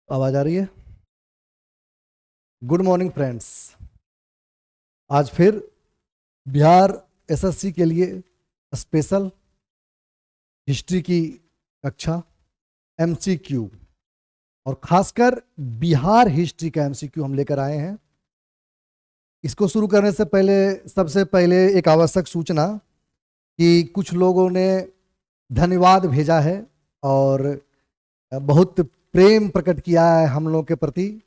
आवाज आ रही है। Good morning friends. आज फिर बिहार एसएससी के लिए स्पेशल हिस्ट्री की कक्षा एमसीक्यू और खासकर बिहार हिस्ट्री का एमसीक्यू हम लेकर आए हैं। इसको शुरू करने से पहले सबसे पहले एक आवश्यक सूचना कि कुछ लोगों ने धन्यवाद भेजा है और बहुत प्रेम प्रकट किया है हम लोगों के प्रति,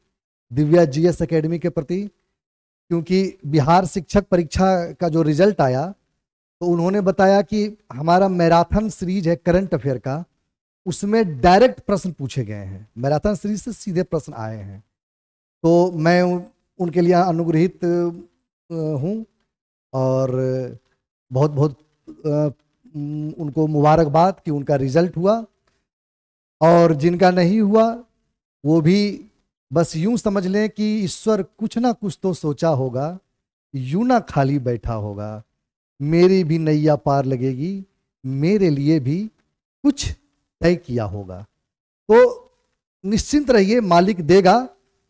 दिव्या जीएस एकेडमी के प्रति, क्योंकि बिहार शिक्षक परीक्षा का जो रिजल्ट आया तो उन्होंने बताया कि हमारा मैराथन सीरीज है करंट अफेयर का, उसमें डायरेक्ट प्रश्न पूछे गए हैं, मैराथन सीरीज से सीधे प्रश्न आए हैं। तो मैं उनके लिए अनुग्रहित हूँ और बहुत बहुत उनको मुबारकबाद कि उनका रिजल्ट हुआ, और जिनका नहीं हुआ वो भी बस यूं समझ लें कि ईश्वर कुछ ना कुछ तो सोचा होगा, यूं ना खाली बैठा होगा, मेरी भी नैया पार लगेगी, मेरे लिए भी कुछ तय किया होगा। तो निश्चिंत रहिए, मालिक देगा,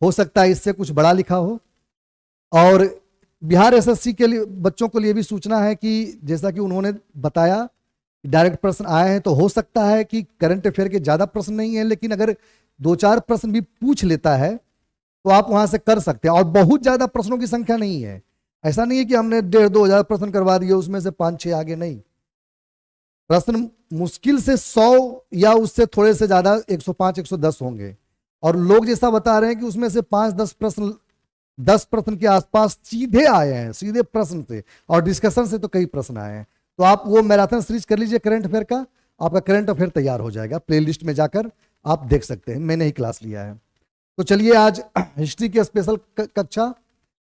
हो सकता है इससे कुछ बड़ा लिखा हो। और बिहार एसएससी के लिए बच्चों के लिए भी सूचना है कि जैसा कि उन्होंने बताया डायरेक्ट प्रश्न आए हैं, तो हो सकता है कि करंट अफेयर के ज़्यादा प्रश्न नहीं है, लेकिन अगर 2-4 प्रश्न भी पूछ लेता है तो आप वहां से कर सकते हैं। और बहुत ज़्यादा प्रश्नों की संख्या नहीं है, ऐसा नहीं है कि हमने 1,500-2 हज़ार प्रश्न करवा दिए उसमें से 5-6 आगे, नहीं। प्रश्न मुश्किल से 100 या उससे थोड़े से ज़्यादा 105-110 होंगे, और लोग जैसा बता रहे हैं कि उसमें से 5-10 प्रश्न 10 प्रश्न के आसपास सीधे आए हैं, सीधे प्रश्न से, और डिस्कशन से तो कई प्रश्न आए हैं। तो आप वो मैराथन सीरीज कर लीजिए करंट अफेयर का, आपका करंट अफेयर तैयार हो जाएगा, प्लेलिस्ट में जाकर आप देख सकते हैं, मैंने ही क्लास लिया है। तो चलिए आज हिस्ट्री की स्पेशल कक्षा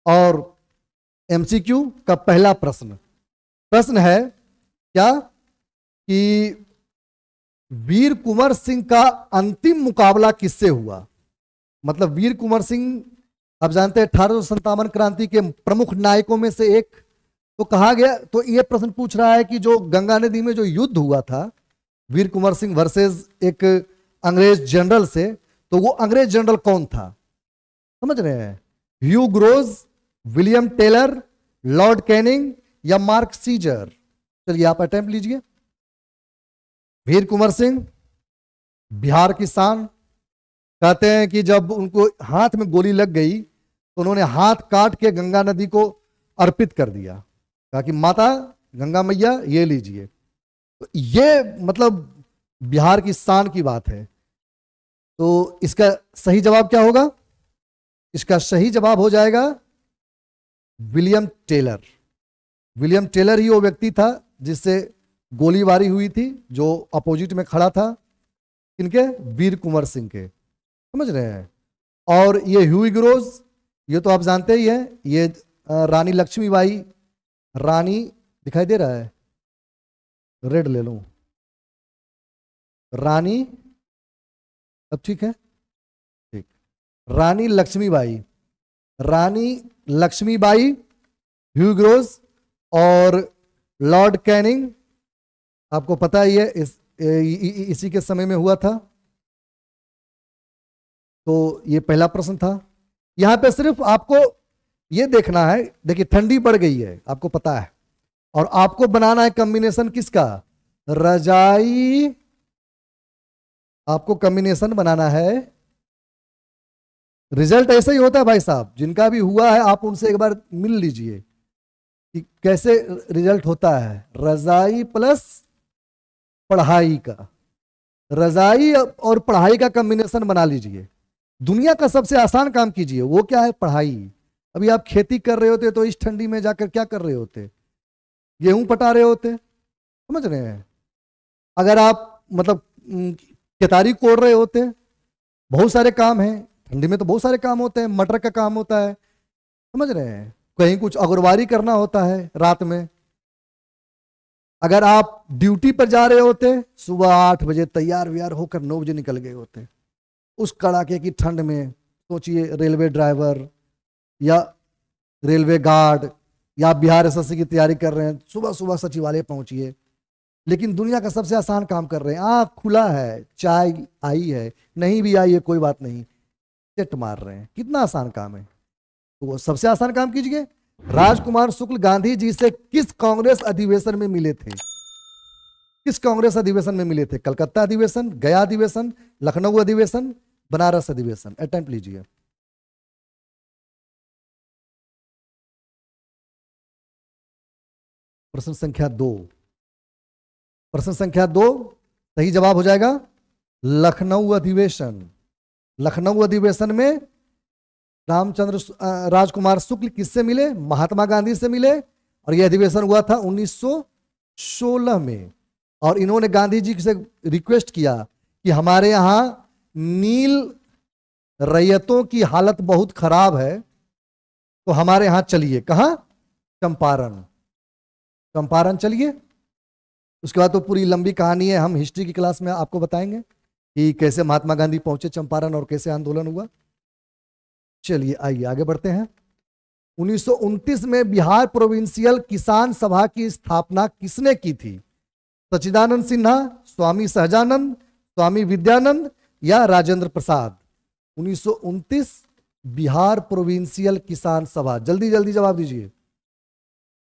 और एमसीक्यू का पहला प्रश्न है क्या कि वीर कुंवर सिंह का अंतिम मुकाबला किससे हुआ। मतलब वीर कुंवर सिंह आप जानते हैं 1857 क्रांति के प्रमुख नायकों में से एक, तो कहा गया, तो ये प्रश्न पूछ रहा है कि जो गंगा नदी में जो युद्ध हुआ था वीर कुंवर सिंह वर्सेस एक अंग्रेज जनरल से, तो वो अंग्रेज जनरल कौन था, समझ रहे हैं? Hugh Grose, William Taylor, Lord Canning या मार्क सीजर। चलिए आप अटेम्प्ट लीजिए। वीर कुंवर सिंह बिहार की शान, कहते हैं कि जब उनको हाथ में गोली लग गई तो उन्होंने हाथ काट के गंगा नदी को अर्पित कर दिया, कहा कि माता गंगा मैया ये लीजिए। तो ये मतलब बिहार की शान की बात है। तो इसका सही जवाब क्या होगा? इसका सही जवाब हो जाएगा विलियम टेलर। विलियम टेलर ही वो व्यक्ति था जिससे गोलीबारी हुई थी, जो अपोजिट में खड़ा था किनके? वीर कुंवर सिंह के, समझ रहे हैं? और ये ह्यू ग्रोज, ये तो आप जानते ही हैं, ये रानी लक्ष्मीबाई, रानी दिखाई दे रहा है, रेड ले लूं, रानी, अब ठीक है, ठीक, रानी लक्ष्मीबाई, रानी लक्ष्मीबाई, ह्यू ग्रोज और लॉर्ड कैनिंग, आपको पता ही है इसी के समय में हुआ था। तो ये पहला प्रश्न था। यहां पे सिर्फ आपको ये देखना है, देखिए ठंडी बढ़ गई है आपको पता है, और आपको बनाना है कॉम्बिनेशन किसका? रजाई, आपको कॉम्बिनेशन बनाना है। रिजल्ट ऐसा ही होता है भाई साहब, जिनका भी हुआ है आप उनसे एक बार मिल लीजिए कि कैसे रिजल्ट होता है। रजाई प्लस पढ़ाई का, रजाई और पढ़ाई का कॉम्बिनेशन बना लीजिए। दुनिया का सबसे आसान काम कीजिए, वो क्या है? पढ़ाई। अभी आप खेती कर रहे होते तो इस ठंडी में जाकर क्या कर रहे होते? गेहूं पटा रहे होते, समझ रहे हैं? अगर आप मतलब केतारी कोड़ रहे होते, बहुत सारे काम हैं, ठंडी में तो बहुत सारे काम होते हैं, मटर का काम होता है, समझ रहे हैं? कहीं कुछ अगरवारी करना होता है रात में। अगर आप ड्यूटी पर जा रहे होते, सुबह 8 बजे तैयार व्यार होकर 9 बजे निकल गए होते, उस कड़ाके की ठंड में सोचिए, रेलवे ड्राइवर या रेलवे गार्ड या बिहार एसएससी की तैयारी कर रहे हैं, सुबह सुबह सचिवालय पहुंचिए, लेकिन दुनिया का सबसे आसान काम कर रहे हैं। आँख खुला है, चाय आई है, नहीं भी आई है कोई बात नहीं, सेट मार रहे हैं, कितना आसान काम है। तो वो सबसे आसान काम कीजिए, राजकुमार शुक्ल गांधी जी से किस कांग्रेस अधिवेशन में मिले थे? किस कांग्रेस अधिवेशन में मिले थे? कलकत्ता अधिवेशन, गया अधिवेशन, लखनऊ अधिवेशन, बनारस अधिवेशन। अटेम्प्ट लीजिए। प्रश्न संख्या 2, प्रश्न संख्या 2 सही जवाब हो जाएगा लखनऊ अधिवेशन। लखनऊ अधिवेशन में राजकुमार शुक्ल किससे मिले? महात्मा गांधी से मिले, और यह अधिवेशन हुआ था 1916 में। और इन्होंने गांधी जी से रिक्वेस्ट किया कि हमारे यहां नील रैयतों की हालत बहुत खराब है, तो हमारे यहां चलिए। कहां? चंपारण। चंपारण चलिए। उसके बाद तो पूरी लंबी कहानी है, हम हिस्ट्री की क्लास में आपको बताएंगे कि कैसे महात्मा गांधी पहुंचे चंपारण और कैसे आंदोलन हुआ। चलिए आइए आगे बढ़ते हैं। 1929 में बिहार प्रोविंशियल किसान सभा की स्थापना किसने की थी? सच्चिदानंद सिन्हा, स्वामी सहजानंद, स्वामी विद्यानंद या राजेंद्र प्रसाद? 1929 बिहार प्रोविंशियल किसान सभा। जल्दी जल्दी जवाब दीजिए।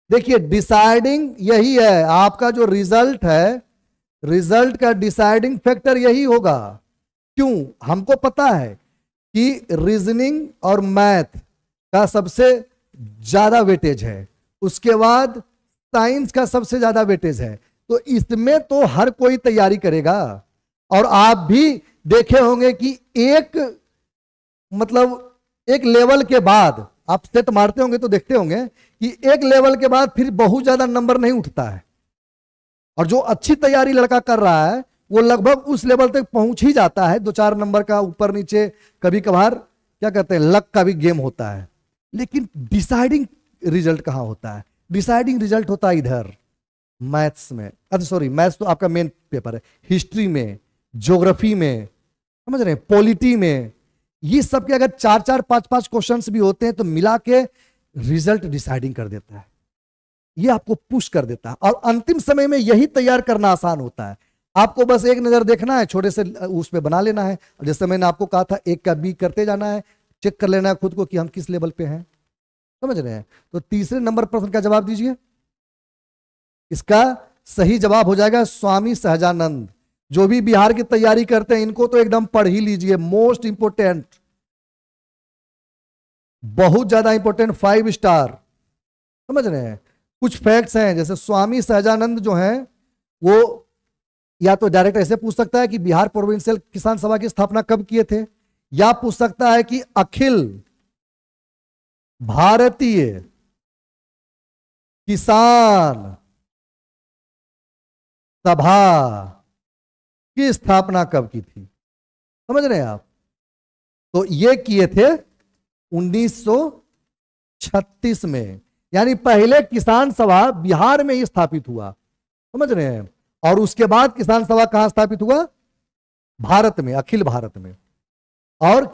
देखिए डिसाइडिंग यही है, आपका जो रिजल्ट है, रिजल्ट का डिसाइडिंग फैक्टर यही होगा। क्यों? हमको पता है कि रीजनिंग और मैथ का सबसे ज्यादा वेटेज है, उसके बाद साइंस का सबसे ज्यादा वेटेज है, तो इसमें तो हर कोई तैयारी करेगा। और आप भी देखे होंगे कि एक लेवल के बाद आप सेट मारते होंगे तो देखते होंगे कि एक लेवल के बाद फिर बहुत ज्यादा नंबर नहीं उठता है, और जो अच्छी तैयारी लड़का कर रहा है वो लगभग उस लेवल तक पहुंच ही जाता है। 2-4 नंबर का ऊपर नीचे, कभी कभार क्या कहते हैं लक का भी गेम होता है। लेकिन डिसाइडिंग रिजल्ट कहां होता है? डिसाइडिंग रिजल्ट होता है इधर मैथ्स में। अच्छा सॉरी, मैथ्स तो आपका मेन पेपर है। हिस्ट्री में, ज्योग्राफी में, समझ रहे हैं, पॉलिटी में, ये सब के अगर 4-4, 5-5 क्वेश्चंस भी होते हैं तो मिला के रिजल्ट डिसाइडिंग कर देता है, ये आपको पुश कर देता है। और अंतिम समय में यही तैयार करना आसान होता है। आपको बस एक नजर देखना है, छोटे से उस पे बना लेना है। जैसे मैंने आपको कहा था, एक का बी करते जाना है, चेक कर लेना है खुद को कि हम किस लेवल पे हैं। समझ रहे हैं? तो तीसरे नंबर प्रश्न का जवाब दीजिए। इसका सही जवाब हो जाएगा स्वामी सहजानंद। जो भी बिहार की तैयारी करते हैं इनको तो एकदम पढ़ ही लीजिए, मोस्ट इंपोर्टेंट, बहुत ज्यादा इंपोर्टेंट, 5 स्टार। समझ रहे हैं? कुछ फैक्ट्स हैं, जैसे स्वामी सहजानंद जो हैं वो या तो डायरेक्ट ऐसे पूछ सकता है कि बिहार प्रोविंशियल किसान सभा की स्थापना कब किए थे, या पूछ सकता है कि अखिल भारतीय किसान सभा की स्थापना कब की थी। समझ रहे हैं आप? तो ये किए थे 1936 में, यानी पहले किसान सभा बिहार में ही स्थापित हुआ। समझ रहे हैं? और उसके बाद किसान सभा कहां स्थापित हुआ? भारत में, अखिल भारत में। और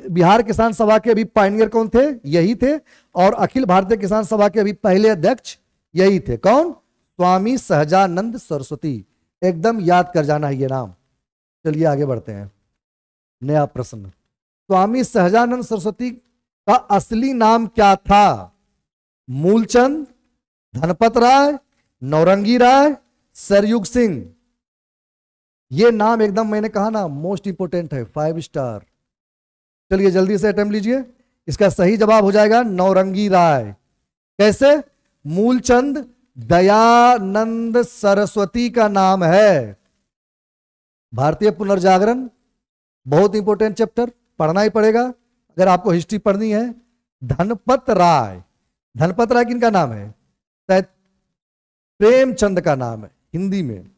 बिहार किसान सभा के अभी पायनियर कौन थे? यही थे। और अखिल भारतीय किसान सभा के अभी पहले अध्यक्ष यही थे। कौन? स्वामी सहजानंद सरस्वती। एकदम याद कर जाना है ये नाम। चलिए आगे बढ़ते हैं। नया प्रश्न। स्वामी सहजानंद सरस्वती का असली नाम क्या था? मूलचंद, धनपत राय, नौरंगी राय, सरयुग सिंह। ये नाम एकदम मैंने कहा ना मोस्ट इंपोर्टेंट है, 5 स्टार। चलिए जल्दी से अटेम्प्ट लीजिए। इसका सही जवाब हो जाएगा नौरंगी राय। कैसे? मूलचंद दयानंद सरस्वती का नाम है। भारतीय पुनर्जागरण बहुत इंपोर्टेंट चैप्टर, पढ़ना ही पड़ेगा अगर आपको हिस्ट्री पढ़नी है। धनपत राय, धनपत राय किनका नाम है? शायद प्रेमचंद का नाम है हिंदी में,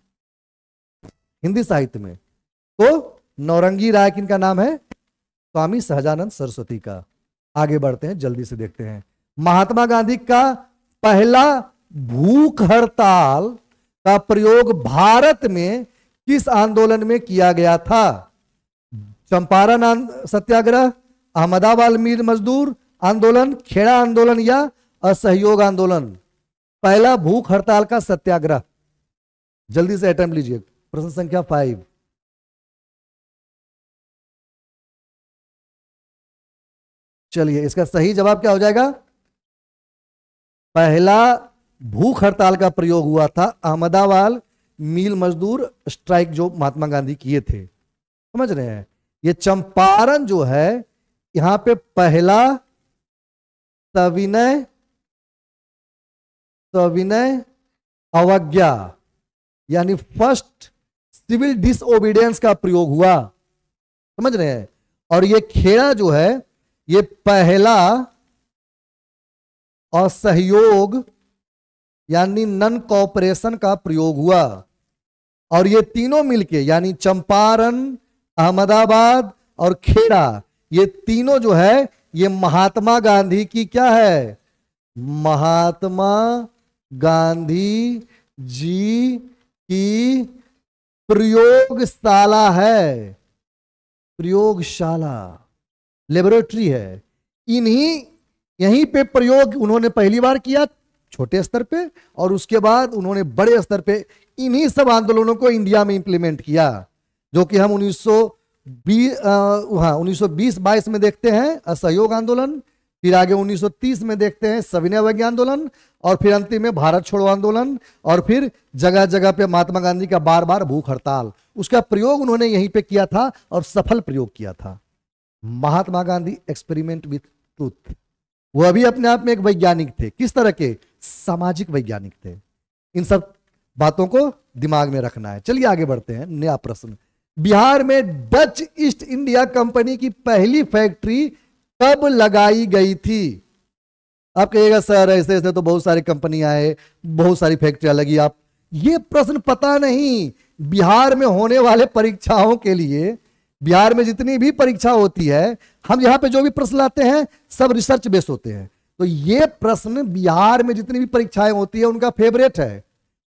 हिंदी साहित्य में। तो नौरंगी राय किनका नाम है? स्वामी सहजानंद सरस्वती का। आगे बढ़ते हैं, जल्दी से देखते हैं। महात्मा गांधी का पहला भूख हड़ताल का प्रयोग भारत में किस आंदोलन में किया गया था? चंपारण सत्याग्रह, अहमदाबाद मिल मजदूर आंदोलन, खेड़ा आंदोलन या असहयोग आंदोलन? पहला भूख हड़ताल का सत्याग्रह। जल्दी से अटेम्प्ट लीजिए। प्रश्न संख्या 5। चलिए इसका सही जवाब क्या हो जाएगा? पहला भूख हड़ताल का प्रयोग हुआ था अहमदाबाद मिल मजदूर स्ट्राइक जो महात्मा गांधी किए थे, समझ रहे हैं। ये चंपारण जो है यहां पे पहला सविनय सविनय अवज्ञा यानी फर्स्ट सिविल डिसओबीडियंस का प्रयोग हुआ, समझ रहे हैं। और ये खेड़ा जो है ये पहला असहयोग यानी नन कॉपरेशन का प्रयोग हुआ। और ये तीनों मिलके यानी चंपारण, अहमदाबाद और खेड़ा, ये तीनों जो है ये महात्मा गांधी की क्या है? महात्मा गांधी जी की प्रयोगशाला है, प्रयोगशाला लेबोरेटरी है। यहीं पे प्रयोग उन्होंने पहली बार किया छोटे स्तर पे, और उसके बाद उन्होंने बड़े स्तर पे इन्हीं सब आंदोलनों को इंडिया में इंप्लीमेंट किया, जो कि हम 1920-22 में देखते हैं असहयोग आंदोलन, फिर आगे 1930 में देखते हैं सविनय अवज्ञा आंदोलन, और फिर अंतिम में भारत छोड़ो आंदोलन, और फिर जगह जगह पे महात्मा गांधी का बार बार भूख हड़ताल। उसका प्रयोग उन्होंने यहीं पे किया था और सफल प्रयोग किया था। Mahatma Gandhi experiment with truth, वो भी अपने आप में एक वैज्ञानिक थे। किस तरह के? सामाजिक वैज्ञानिक थे। इन सब बातों को दिमाग में रखना है। चलिए आगे बढ़ते हैं। नया प्रश्न, बिहार में डच ईस्ट इंडिया कंपनी की पहली फैक्ट्री कब लगाई गई थी? आप कहिएगा सर ऐसे ऐसे तो बहुत सारी कंपनियां है, बहुत सारी फैक्ट्रियां लगी। आप ये प्रश्न पता नहीं, बिहार में होने वाले परीक्षाओं के लिए, बिहार में जितनी भी परीक्षा होती है, हम यहां पे जो भी प्रश्न लाते हैं सब रिसर्च बेस्ड होते हैं। तो ये प्रश्न बिहार में जितनी भी परीक्षाएं होती है उनका फेवरेट है।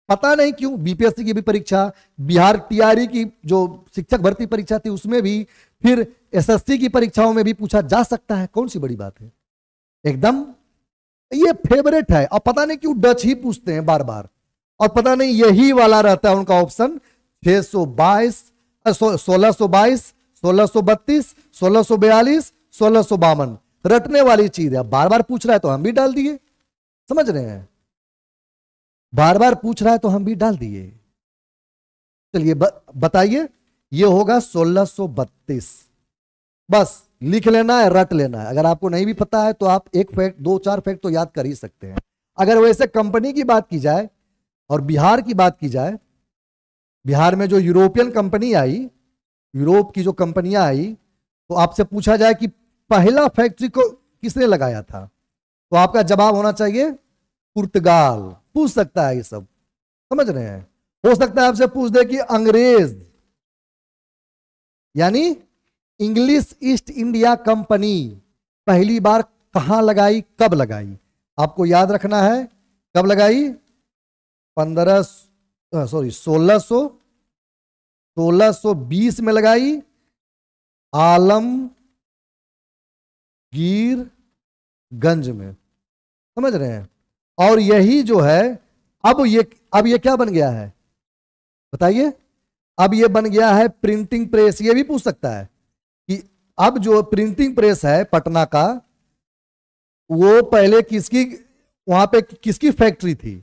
पता नहीं क्यों, बीपीएससी की भी परीक्षा, बिहार टीआरई की जो शिक्षक भर्ती परीक्षा थी उसमें भी, फिर एसएससी की परीक्षाओं में भी पूछा जा सकता है। कौन सी बड़ी बात है, एकदम ये फेवरेट है। और पता नहीं क्यों डच ही पूछते हैं बार बार, और पता नहीं यही वाला रहता है उनका ऑप्शन 622, 1622, 1632, 1642, 1652। रटने वाली चीज है, बार बार पूछ रहा है तो हम भी डाल दिए, समझ रहे हैं। बार बार पूछ रहा है तो हम भी डाल दिए। चलिए बताइए, ये होगा 1632। बस लिख लेना है, रट लेना है। अगर आपको नहीं भी पता है तो आप एक फैक्ट, 2-4 फैक्ट तो याद कर ही सकते हैं। अगर वैसे कंपनी की बात की जाए और बिहार की बात की जाए, बिहार में जो यूरोपियन कंपनी आई, यूरोप की जो कंपनियां आई, तो आपसे पूछा जाए कि पहला फैक्ट्री को किसने लगाया था, तो आपका जवाब होना चाहिए पुर्तगाल। पूछ सकता है ये सब, समझ रहे हैं। हो सकता है आपसे पूछ दे कि अंग्रेज यानी इंग्लिश ईस्ट इंडिया कंपनी पहली बार कहां लगाई, कब लगाई। आपको याद रखना है कब लगाई। 1620 में लगाई, आलमगीरगंज में, समझ रहे हैं। और यही जो है अब ये क्या बन गया है बताइए। अब ये बन गया है प्रिंटिंग प्रेस। ये भी पूछ सकता है कि अब जो प्रिंटिंग प्रेस है पटना का, वो पहले किसकी, वहां पे किसकी फैक्ट्री थी,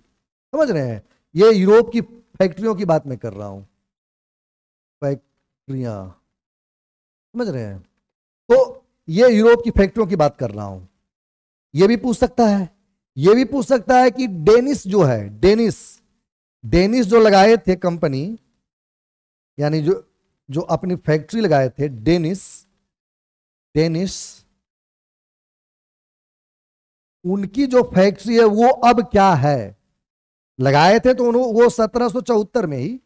समझ रहे हैं। ये यूरोप की फैक्ट्रियों की बात मैं कर रहा हूं, फैक्ट्रियां, समझ रहे हैं। तो ये यूरोप की फैक्ट्रियों की बात कर रहा हूं। ये भी पूछ सकता है, ये भी पूछ सकता है कि डेनिस जो है, डेनिस जो लगाए थे कंपनी, यानी जो अपनी फैक्ट्री लगाए थे, डेनिस उनकी जो फैक्ट्री है वो अब क्या है। लगाए थे तो वो 1774 में ही,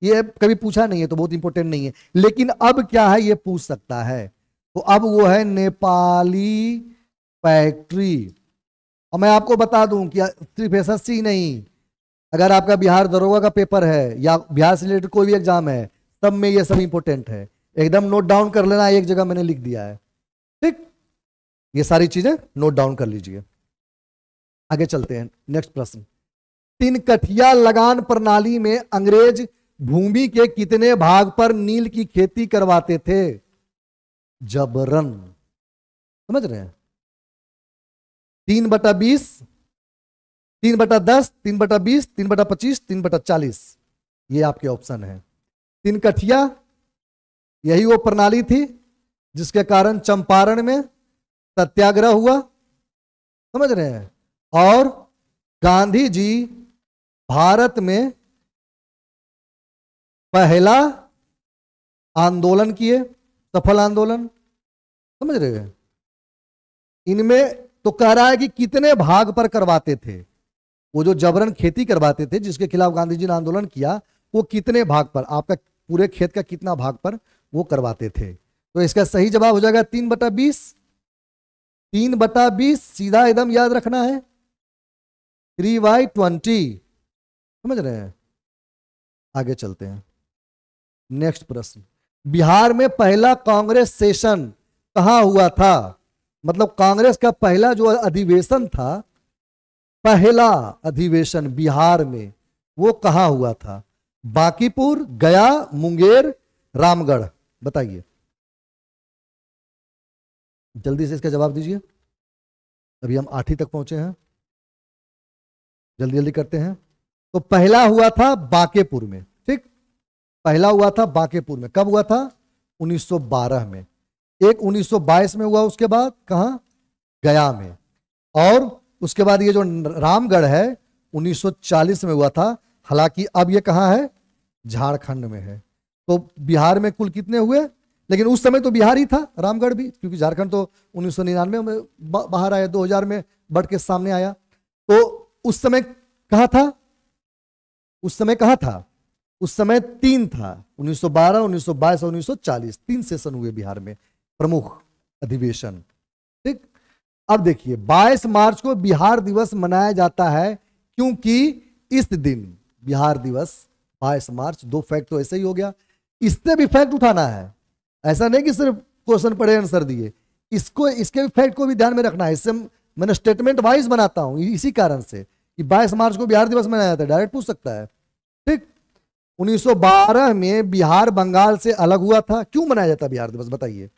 ये कभी पूछा नहीं है तो बहुत इंपॉर्टेंट नहीं है, लेकिन अब क्या है ये पूछ सकता है। तो अब वो है नेपाली फैक्ट्री। और मैं आपको बता दूं कि सिर्फ एसएससी नहीं, अगर आपका बिहार दरोगा का पेपर है या बिहार से रिलेटेड कोई भी एग्जाम है, तब में ये सब इंपॉर्टेंट है। एकदम नोट डाउन कर लेना, एक जगह मैंने लिख दिया है, ठीक। ये सारी चीजें नोट डाउन कर लीजिए। आगे चलते हैं, नेक्स्ट प्रश्न। तिनकठिया लगान प्रणाली में अंग्रेज भूमि के कितने भाग पर नील की खेती करवाते थे? जबरन, समझ रहे हैं। 3/20, 3/10, 3/20, 3/25, 3/40, ये आपके ऑप्शन है। 3 कठिया, यही वो प्रणाली थी जिसके कारण चंपारण में सत्याग्रह हुआ, समझ रहे हैं। और गांधी जी भारत में पहला आंदोलन किए, सफल आंदोलन, समझ रहे हैं। इनमें तो कह रहा है कि कितने भाग पर करवाते थे, वो जो जबरन खेती करवाते थे जिसके खिलाफ गांधी जी ने आंदोलन किया, वो कितने भाग पर, आपका पूरे खेत का कितना भाग पर वो करवाते थे। तो इसका सही जवाब हो जाएगा 3/20। 3/20 सीधा एकदम याद रखना है, 3/20, समझ रहे हैं। आगे चलते हैं, नेक्स्ट प्रश्न। बिहार में पहला कांग्रेस सेशन कहां हुआ था? मतलब कांग्रेस का पहला जो अधिवेशन था, पहला अधिवेशन बिहार में, वो कहां हुआ था? बांकीपुर, गया, मुंगेर, रामगढ़, बताइए। जल्दी से इसका जवाब दीजिए, अभी हम 8वीं तक पहुंचे हैं, जल्दी जल्दी करते हैं। तो पहला हुआ था बांकीपुर में, ठीक, पहला हुआ था बांकीपुर में। कब हुआ था? 1912 में। एक 1922 में हुआ, उसके बाद कहां? गया में। और उसके बाद ये जो रामगढ़ है 1940 में हुआ था, हालांकि अब ये कहां है? झारखंड में है। तो बिहार में कुल कितने हुए? लेकिन उस समय तो बिहार ही था, रामगढ़ भी, क्योंकि झारखंड तो 1999 में बाहर आया, 2000 में बढ़ के सामने आया। तो उस समय कहां था? उस समय कहां था? उस समय 3 था, 1912, 1922 और 1940, 3 सेशन हुए बिहार में, प्रमुख अधिवेशन, ठीक। अब देखिए 22 मार्च को बिहार दिवस मनाया जाता है, क्योंकि इस दिन बिहार दिवस 22 मार्च, 2 फैक्ट तो ऐसे ही हो गया, इससे भी फैक्ट उठाना है, ऐसा नहीं कि सिर्फ क्वेश्चन पढ़े आंसर दिए, इसको, इसके फैक्ट को भी ध्यान में रखना है। इससे मैंने स्टेटमेंट वाइज बनाता हूं, इसी कारण से कि 22 मार्च को बिहार दिवस मनाया जाता है, डायरेक्ट पूछ सकता है, ठीक। 1912 में बिहार बंगाल से अलग हुआ था। क्यों मनाया जाता है बिहार दिवस, बताइए।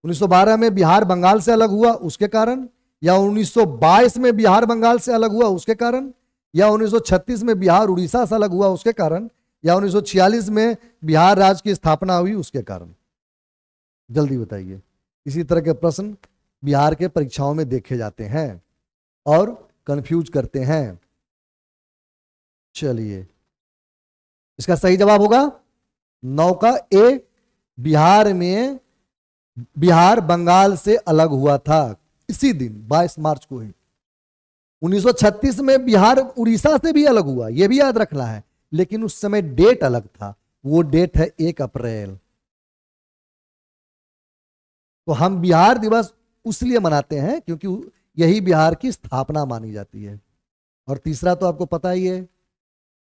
1912 में बिहार बंगाल से अलग हुआ उसके कारण, या 1922 में बिहार बंगाल से अलग हुआ उसके कारण, या 1936 में बिहार उड़ीसा से अलग हुआ उसके कारण, या 1946 में बिहार राज्य की स्थापना हुई उसके कारण? जल्दी बताइए। इसी तरह के प्रश्न बिहार के परीक्षाओं में देखे जाते हैं और कंफ्यूज करते हैं। चलिए, इसका सही जवाब होगा 9 का ए, बिहार बंगाल से अलग हुआ था इसी दिन 22 मार्च को ही। 1936 में बिहार उड़ीसा से भी अलग हुआ, यह भी याद रखना है, लेकिन उस समय डेट अलग था, वो डेट है 1 अप्रैल। तो हम बिहार दिवस उसलिए मनाते हैं क्योंकि यही बिहार की स्थापना मानी जाती है। और तीसरा तो आपको पता ही है,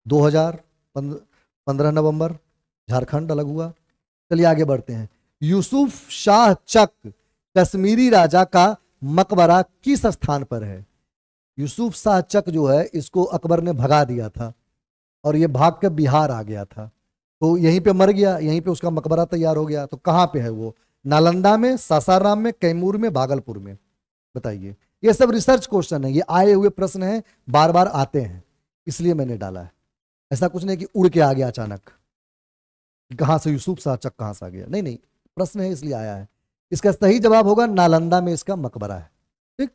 2015 नवंबर झारखंड अलग हुआ। चलिए आगे बढ़ते हैं। यूसुफ शाह चक कश्मीरी राजा का मकबरा किस स्थान पर है? यूसुफ शाह चक जो है, इसको अकबर ने भगा दिया था और ये भाग के बिहार आ गया था, तो यहीं पे मर गया, यहीं पे उसका मकबरा तैयार हो गया। तो कहां पे है वो? नालंदा में, सासाराम में, कैमूर में, भागलपुर में, बताइए। ये सब रिसर्च क्वेश्चन है, ये आए हुए प्रश्न हैं, बार बार आते हैं, इसलिए मैंने डाला है। ऐसा कुछ नहीं कि उड़ के आ गया अचानक, कहां से यूसुफ शाह चक कहां से आ गया, नहीं नहीं, प्रश्न है इसलिए आया है। इसका सही जवाब होगा नालंदा में इसका मकबरा है, ठीक।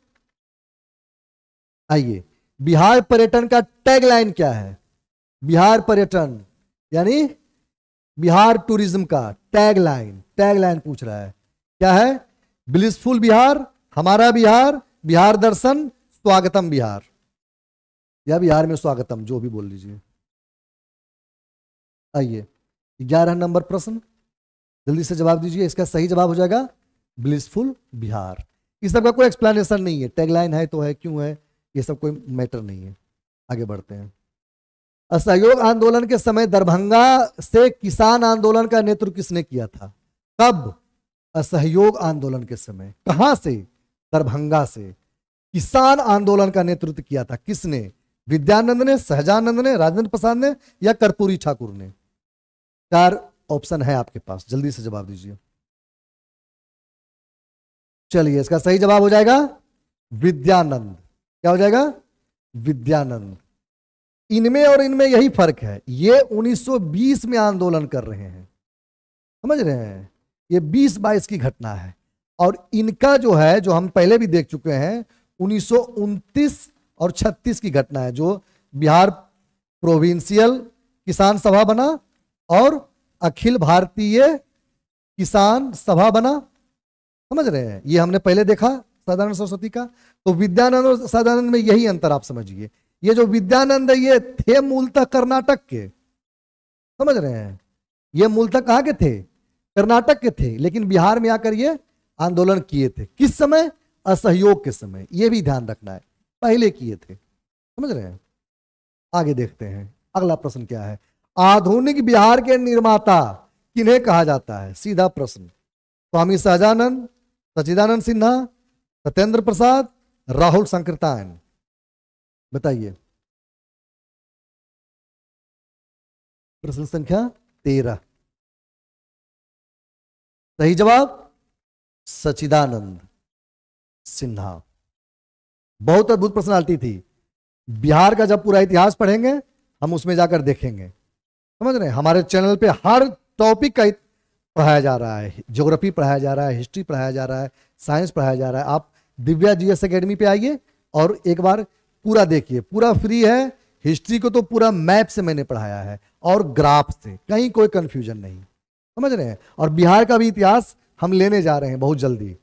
आइए, बिहार पर्यटन का टैगलाइन क्या है? बिहार पर्यटन यानी बिहार टूरिज्म का टैगलाइन, टैगलाइन पूछ रहा है, क्या है? ब्लिसफुल बिहार, हमारा बिहार, बिहार दर्शन, स्वागतम बिहार, या बिहार में स्वागतम, जो भी बोल लीजिए। आइए 11 नंबर प्रश्न, जल्दी से जवाब दीजिए। इसका सही जवाब हो जाएगा ब्लिसफुल बिहार। इस सब का कोई एक्सप्लेनेशन नहीं है, टैगलाइन है तो है, क्यों है, ये सब कोई मैटर नहीं है। आगे बढ़ते हैं। असहयोग आंदोलन के समय दरभंगा से किसान आंदोलन का नेतृत्व किसने किया था? कब? असहयोग आंदोलन के समय। कहां से? दरभंगा से। किसान आंदोलन का नेतृत्व किया था किसने? विद्यानंद ने, सहजानंद ने, राजेंद्र प्रसाद ने, या कर्पूरी ठाकुर ने? 4 ऑप्शन है आपके पास, जल्दी से जवाब दीजिए। चलिए, इसका सही जवाब हो जाएगा विद्यानंद। क्या हो जाएगा? विद्यानंद। इनमें और इनमें यही फर्क है, ये 1920 में आंदोलन कर रहे हैं, समझ रहे हैं, ये 20-22 की घटना है। और इनका जो है, जो हम पहले भी देख चुके हैं, 1929 और 36 की घटना है, जो बिहार प्रोविंशियल किसान सभा बना और अखिल भारतीय किसान सभा बना, समझ रहे हैं, ये हमने पहले देखा सदानंद सरस्वती का। तो विद्यानंद और सदानंद में यही अंतर आप समझिए। ये जो विद्यानंद है ये थे मूलतः कर्नाटक के, समझ रहे हैं, ये मूलतः कहां के थे? कर्नाटक के थे, लेकिन बिहार में आकर ये आंदोलन किए थे। किस समय? असहयोग के समय, ये भी ध्यान रखना है, पहले किए थे, समझ रहे हैं। आगे देखते हैं अगला प्रश्न क्या है। आधुनिक बिहार के निर्माता किन्हें कहा जाता है? सीधा प्रश्न। स्वामी सहजानंद, सच्चिदानंद सिन्हा, सत्येंद्र प्रसाद, राहुल संकृतायन, बताइए। प्रश्न संख्या 13। सही जवाब सच्चिदानंद सिन्हा। बहुत अद्भुत पर्सनालिटी थी। बिहार का जब पूरा इतिहास पढ़ेंगे हम उसमें जाकर देखेंगे, समझ रहे हैं। हमारे चैनल पे हर टॉपिक का पढ़ाया जा रहा है, ज्योग्राफी पढ़ाया जा रहा है, हिस्ट्री पढ़ाया जा रहा है, साइंस पढ़ाया जा रहा है। आप दिव्या जीएस एकेडमी पे आइए और एक बार पूरा देखिए, पूरा फ्री है। हिस्ट्री को तो पूरा मैप से मैंने पढ़ाया है और ग्राफ से, कहीं कोई कंफ्यूजन नहीं, समझ रहे हैं। और बिहार का भी इतिहास हम लेने जा रहे हैं बहुत जल्दी,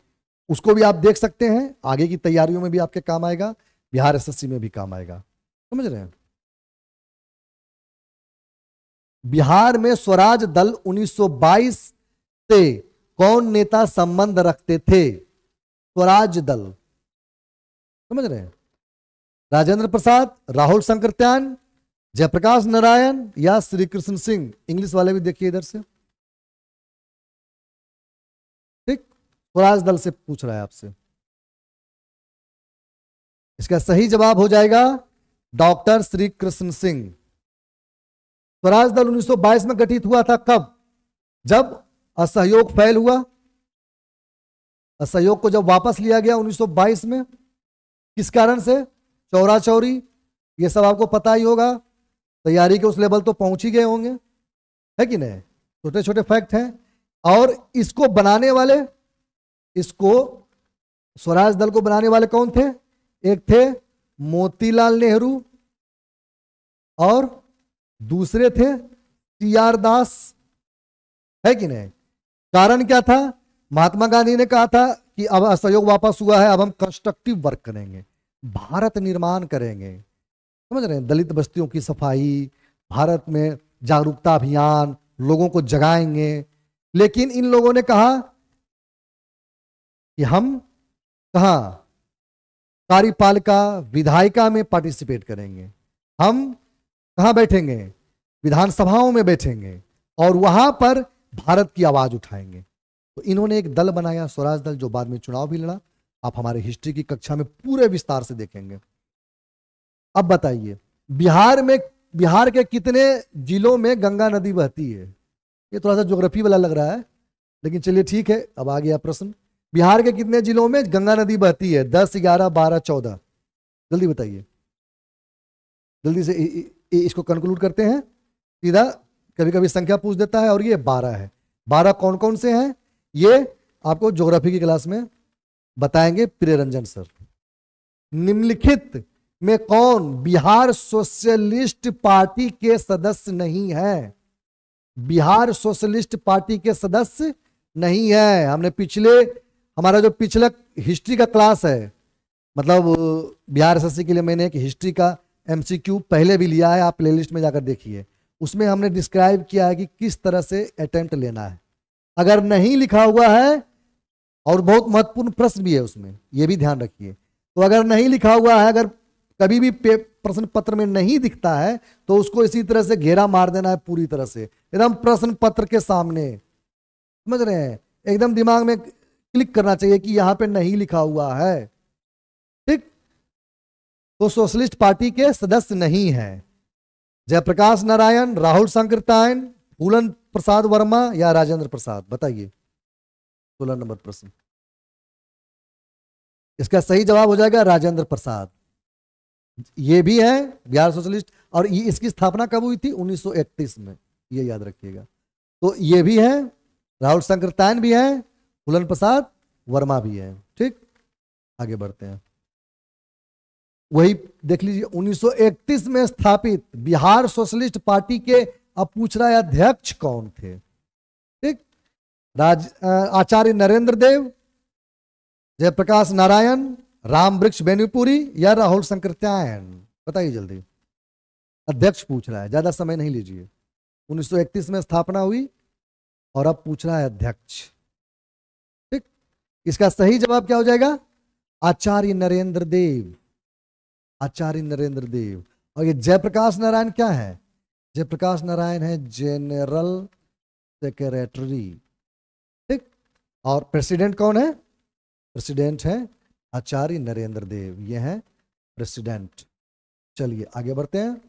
उसको भी आप देख सकते हैं, आगे की तैयारियों में भी आपके काम आएगा, बिहार एसएससी में भी काम आएगा, समझ रहे हैं। बिहार में स्वराज दल 1922 से कौन नेता संबंध रखते थे? स्वराज दल, समझ रहे हैं। राजेंद्र प्रसाद, राहुल संकृत्यान, जयप्रकाश नारायण या श्री कृष्ण सिंह। इंग्लिश वाले भी देखिए इधर से, ठीक। स्वराज दल से पूछ रहा है आपसे। इसका सही जवाब हो जाएगा डॉक्टर श्री कृष्ण सिंह। स्वराज दल 1922 में गठित हुआ था। कब? जब असहयोग फैल हुआ, असहयोग को जब वापस लिया गया 1922 में, किस कारण से? चौरा चौरी, ये सब आपको पता ही होगा, तैयारी के उस लेवल तो पहुंच ही गए होंगे, है कि नहीं? छोटे छोटे फैक्ट हैं। और इसको बनाने वाले, इसको स्वराज दल को बनाने वाले कौन थे? एक थे मोतीलाल नेहरू और दूसरे थे टी.आर. दास, है कि नहीं? कारण क्या था? महात्मा गांधी ने कहा था कि अब असहयोग वापस हुआ है, अब हम कंस्ट्रक्टिव वर्क करेंगे, भारत निर्माण करेंगे, समझ रहे हैं। दलित बस्तियों की सफाई, भारत में जागरूकता अभियान, लोगों को जगाएंगे। लेकिन इन लोगों ने कहा कि हम कहां कार्यपालिका विधायिका में पार्टिसिपेट करेंगे, हम कहां बैठेंगे? विधानसभाओं में बैठेंगे और वहां पर भारत की आवाज उठाएंगे। तो इन्होंने एक दल बनाया, स्वराज दल, जो बाद में चुनाव भी लड़ा। आप हमारे हिस्ट्री की कक्षा में पूरे विस्तार से देखेंगे। अब बताइए, बिहार के कितने जिलों में गंगा नदी बहती है? ये थोड़ा सा ज्योग्राफी वाला लग रहा है, लेकिन चलिए ठीक है। अब आ गया प्रश्न, बिहार के कितने जिलों में गंगा नदी बहती है? 10, 11, 12, 14, जल्दी बताइए। जल्दी से इसको कंक्लूड करते हैं सीधा। कभी कभी संख्या पूछ देता है और ये 12 है। 12 कौन कौन से हैं ये आपको ज्योग्राफी की क्लास में बताएंगे प्रियरंजन सर। निम्नलिखित में कौन बिहार सोशलिस्ट पार्टी के सदस्य नहीं है? बिहार सोशलिस्ट पार्टी के सदस्य नहीं है। हमने हमारा जो पिछला हिस्ट्री का क्लास है, मतलब बिहार एसएससी के लिए मैंने एक हिस्ट्री का एमसीक्यू पहले भी लिया है, आप प्लेलिस्ट में जाकर देखिए। उसमें हमने डिस्क्राइब किया है कि किस तरह से अटेम्प्ट लेना है। अगर नहीं लिखा हुआ है, और बहुत महत्वपूर्ण प्रश्न भी है उसमें, यह भी ध्यान रखिए। तो अगर नहीं लिखा हुआ है, अगर कभी भी प्रश्न पत्र में नहीं दिखता है, तो उसको इसी तरह से घेरा मार देना है, पूरी तरह से एकदम प्रश्न पत्र के सामने, समझ रहे हैं। एकदम दिमाग में क्लिक करना चाहिए कि यहां पे नहीं लिखा हुआ है, ठीक। तो सोशलिस्ट पार्टी के सदस्य नहीं है जयप्रकाश नारायण, राहुल संकृत्यायन, फूलन प्रसाद वर्मा या राजेंद्र प्रसाद, बताइए। 16 नंबर प्रश्न। इसका सही जवाब हो जाएगा राजेंद्र प्रसाद। ये भी है बिहार सोशलिस्ट, और इसकी स्थापना कब हुई थी? 1931 में, ये याद रखिएगा। तो ये भी है, राहुल संकृत्यायन भी है, फूलन प्रसाद वर्मा भी है। ठीक, आगे बढ़ते हैं। वही देख लीजिए, 1931 में स्थापित बिहार सोशलिस्ट पार्टी के, अब पूछ रहा है अध्यक्ष कौन थे? ठीक, आचार्य नरेंद्र देव, जयप्रकाश नारायण, राम वृक्ष बेनीपुरी या राहुल संकृत्यायन? बताइए जल्दी। अध्यक्ष पूछ रहा है, ज्यादा समय नहीं लीजिए। 1931 में स्थापना हुई और अब पूछ रहा है अध्यक्ष। ठीक, इसका सही जवाब क्या हो जाएगा? आचार्य नरेंद्र देव, आचार्य नरेंद्र देव। और ये जयप्रकाश नारायण क्या है? जयप्रकाश नारायण है जनरल सेक्रेटरी। ठीक, और प्रेसिडेंट कौन है? प्रेसिडेंट है आचार्य नरेंद्र देव, ये है प्रेसिडेंट। चलिए आगे बढ़ते हैं।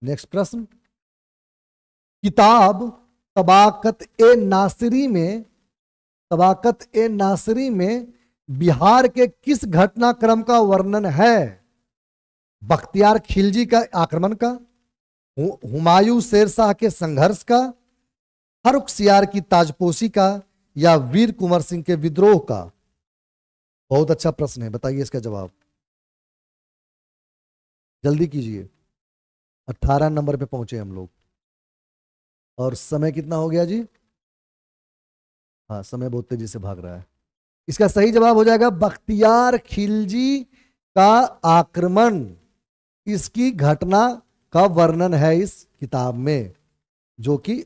नेक्स्ट प्रश्न, किताब तबाकत ए नासिरी में, तबाकत ए नासिरी में बिहार के किस घटनाक्रम का वर्णन है? बख्तियार खिलजी का आक्रमण का, हुमायूं शेरशाह के संघर्ष का, फर्रुखसियार की ताजपोशी का, या वीर कुंवर सिंह के विद्रोह का? बहुत अच्छा प्रश्न है, बताइए इसका जवाब जल्दी कीजिए। 18 नंबर पे पहुंचे हम लोग, और समय कितना हो गया जी? हाँ, समय बहुत तेजी से भाग रहा है। इसका सही जवाब हो जाएगा बख्तियार खिलजी का आक्रमण। इसकी घटना का वर्णन है इस किताब में, जो कि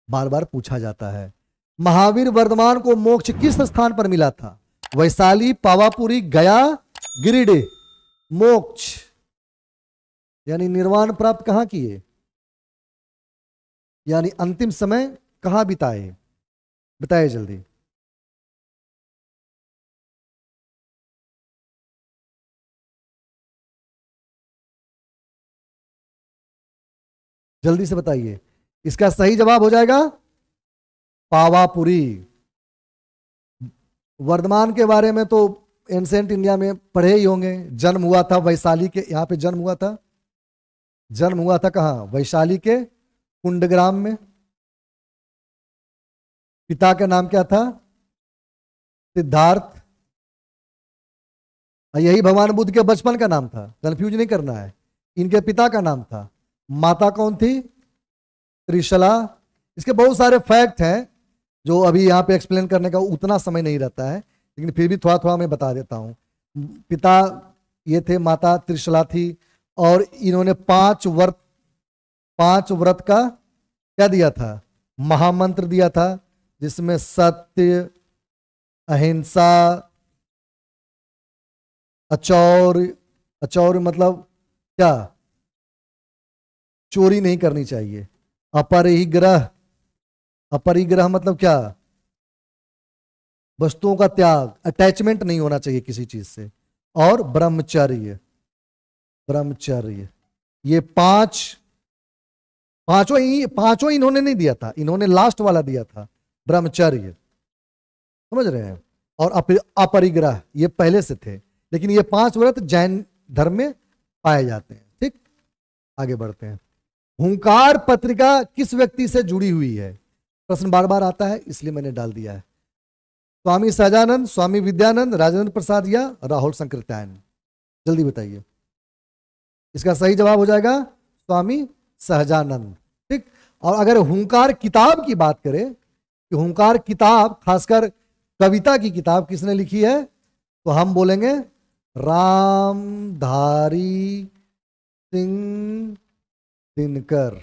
बार बार पूछा जाता है। महावीर वर्धमान को मोक्ष किस स्थान पर मिला था? वैशाली, पावापुरी, गया, गिरिडीह। मोक्ष यानी निर्वाण प्राप्त कहां किए, यानी अंतिम समय कहां बिताए? बताइए जल्दी। जल्दी से बताइए। इसका सही जवाब हो जाएगा पावापुरी। वर्धमान के बारे में तो एंसेंट इंडिया में पढ़े ही होंगे। जन्म हुआ था वैशाली के, यहां पे जन्म हुआ था। जन्म हुआ था कहां? वैशाली के कुंडग्राम में। पिता का नाम क्या था? सिद्धार्थ। यही भगवान बुद्ध के बचपन का नाम था, कंफ्यूज नहीं करना है। इनके पिता का नाम था। माता कौन थी? त्रिशला। इसके बहुत सारे फैक्ट हैं जो अभी यहाँ पे एक्सप्लेन करने का उतना समय नहीं रहता है, लेकिन फिर भी थोड़ा थोड़ा मैं बता देता हूँ। पिता ये थे, माता त्रिशला थी, और इन्होंने 5 व्रत का क्या दिया था? महामंत्र दिया था, जिसमें सत्य, अहिंसा, अचौर मतलब क्या? चोरी नहीं करनी चाहिए। अपरिग्रह, अपरिग्रह मतलब क्या? वस्तुओं का त्याग, अटैचमेंट नहीं होना चाहिए किसी चीज से। और ब्रह्मचर्य, ब्रह्मचर्य। ये पांचों इन्होंने नहीं दिया था, इन्होंने लास्ट वाला दिया था, ब्रह्मचर्य। समझ रहे हैं? और अपरिग्रह ये पहले से थे, लेकिन ये 5 व्रत जैन धर्म में पाए जाते हैं। ठीक, आगे बढ़ते हैं। हुंकार पत्रिका किस व्यक्ति से जुड़ी हुई है? प्रश्न बार बार आता है, इसलिए मैंने डाल दिया है। स्वामी सहजानंद, स्वामी विद्यानंद, राजेंद्र प्रसाद या राहुल संकृत्यायन? जल्दी बताइए। इसका सही जवाब हो जाएगा स्वामी सहजानंद। ठीक, और अगर हुंकार किताब की बात करें कि हुंकार किताब, खासकर कविता की किताब किसने लिखी है, तो हम बोलेंगे रामधारी सिंह दिनकर।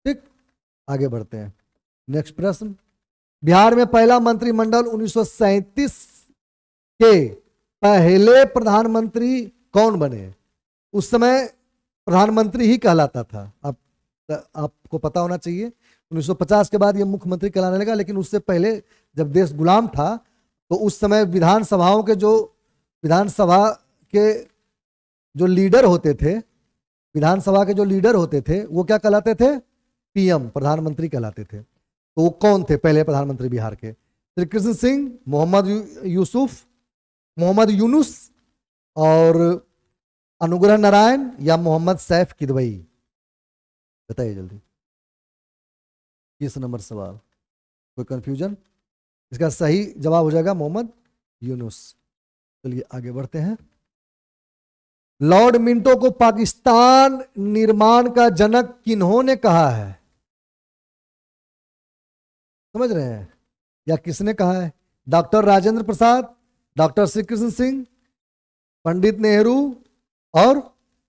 ठीक, आगे बढ़ते हैं। नेक्स्ट प्रश्न, बिहार में पहला मंत्रिमंडल 1937 के पहले प्रधानमंत्री कौन बने? उस समय प्रधानमंत्री ही कहलाता था। अब आपको पता होना चाहिए 1950 के बाद ये मुख्यमंत्री कहलाने लगा, लेकिन उससे पहले जब देश गुलाम था तो उस समय विधानसभा के जो लीडर होते थे, विधानसभा के जो लीडर होते थे वो क्या कहलाते थे? पीएम, प्रधानमंत्री कहलाते थे। तो वो कौन थे पहले प्रधानमंत्री बिहार के? श्री कृष्ण सिंह, मोहम्मद यूसुफ, मोहम्मद यूनुस और अनुग्रह नारायण या मोहम्मद सैफ किदवई? बताइए जल्दी। 20 नंबर सवाल, कोई कंफ्यूजन? इसका सही जवाब हो जाएगा मोहम्मद यूनुस। चलिए आगे बढ़ते हैं। लॉर्ड मिंटो को पाकिस्तान निर्माण का जनक किन्होंने कहा है? समझ रहे हैं? या किसने कहा है? डॉक्टर राजेंद्र प्रसाद, डॉक्टर श्री कृष्ण सिंह, पंडित नेहरू और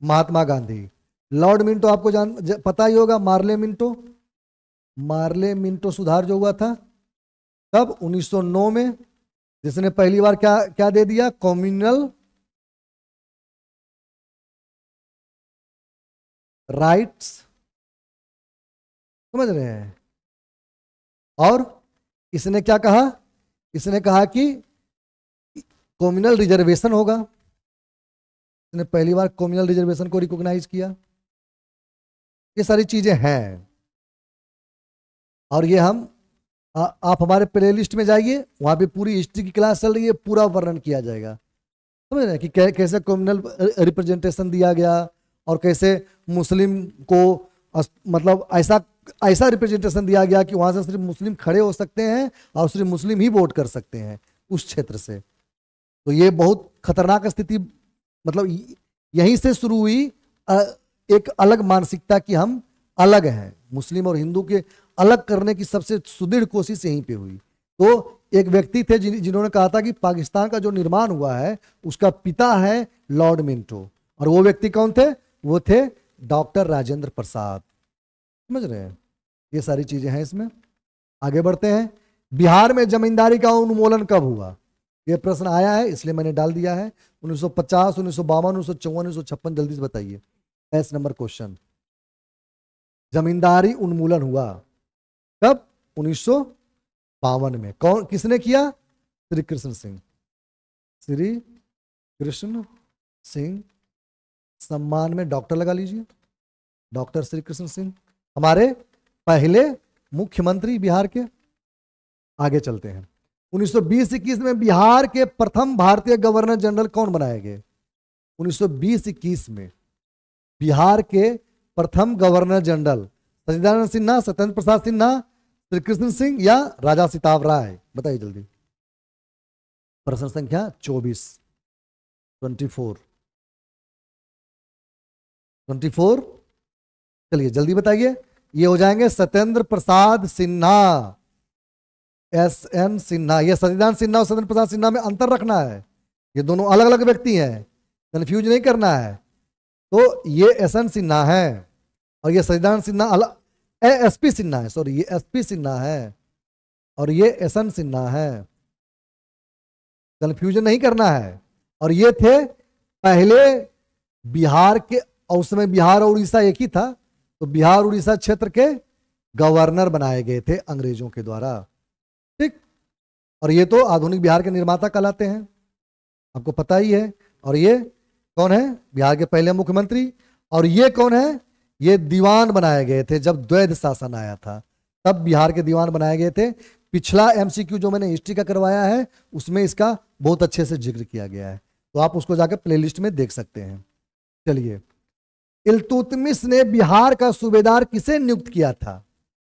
महात्मा गांधी। लॉर्ड मिंटो आपको पता ही होगा, मार्ले मिंटो। मार्ले मिंटो सुधार जो हुआ था तब 1909 में, जिसने पहली बार क्या क्या दे दिया? Communal riots. समझ रहे हैं? और इसने क्या कहा? इसने कहा कि कम्युनल रिजर्वेशन होगा। इसने पहली बार कम्युनल रिजर्वेशन को रिकॉग्नाइज किया। ये सारी चीजें हैं और ये हम आप हमारे प्लेलिस्ट में जाइए, वहां पे पूरी हिस्ट्री की क्लास चल रही है, पूरा वर्णन किया जाएगा। समझ रहे हैं कि कैसे कम्युनल रिप्रेजेंटेशन दिया गया और कैसे मुस्लिम को मतलब ऐसा ऐसा रिप्रेजेंटेशन दिया गया कि वहां से सिर्फ मुस्लिम खड़े हो सकते हैं और सिर्फ मुस्लिम ही वोट कर सकते हैं उस क्षेत्र से। तो ये बहुत खतरनाक स्थिति, मतलब यहीं से शुरू हुई एक अलग मानसिकता कि हम अलग हैं। मुस्लिम और हिंदू के अलग करने की सबसे सुदृढ़ कोशिश यहीं पे हुई। तो एक व्यक्ति थे जिन्होंने कहा था कि पाकिस्तान का जो निर्माण हुआ है उसका पिता है लॉर्ड मिंटो, और वो व्यक्ति कौन थे? वो थे डॉक्टर राजेंद्र प्रसाद। समझ रहे हैं? ये सारी चीजें हैं इसमें। आगे बढ़ते हैं। बिहार में जमींदारी का उन्मूलन कब हुआ? ये प्रश्न आया है इसलिए मैंने डाल दिया है। 1950, 1952, 1954, 1956। जल्दी से बताइए। 10 नंबर क्वेश्चन। जमींदारी उन्मूलन हुआ कब? 1952 में। कौन, किसने किया? श्री कृष्ण सिंह। श्री कृष्ण सिंह, सम्मान में डॉक्टर लगा लीजिए। डॉक्टर श्री कृष्ण सिंह हमारे पहले मुख्यमंत्री बिहार के। आगे चलते हैं। 1920-21 में बिहार के प्रथम भारतीय गवर्नर जनरल कौन बनाए गए? 1920-21 में बिहार के प्रथम गवर्नर जनरल सचिदानंद सिन्हा, सत्येंद्र प्रसाद सिन्हा, श्री कृष्ण सिंह या राजा सिताब राय? बताइए जल्दी। प्रश्न संख्या 24। 24। चलिए जल्दी बताइए। ये हो जाएंगे सत्येंद्र प्रसाद सिन्हा, SN सिन्हा। ये सचिदानंद सिन्हा और सत्येंद्र प्रसाद सिन्हा में अंतर रखना है, ये दोनों अलग अलग व्यक्ति हैं, कंफ्यूज नहीं करना है। तो ये SN सिन्हा है और ये सचिदानंद सिन्हा अलग, SP सिन्हा है, सॉरी, ये SP सिन्हा है और ये SN सिन्हा है, कंफ्यूजन नहीं करना है। और ये थे पहले बिहार के, और उस समय बिहार और उड़ीसा एक ही था, तो बिहार उड़ीसा क्षेत्र के गवर्नर बनाए गए थे अंग्रेजों के द्वारा। ठीक। और ये तो आधुनिक बिहार के निर्माता कहलाते हैं, आपको पता ही है। और ये कौन है? बिहार के पहले मुख्यमंत्री। और ये कौन है? ये दीवान बनाए गए थे जब द्वैध शासन आया था, तब बिहार के दीवान बनाए गए थे। पिछला MCQ जो मैंने हिस्ट्री का करवाया है उसमें इसका बहुत अच्छे से जिक्र किया गया है, तो आप उसको जाकर प्लेलिस्ट में देख सकते हैं। चलिए, इल्तुतमिश ने बिहार का सूबेदार किसे नियुक्त किया था?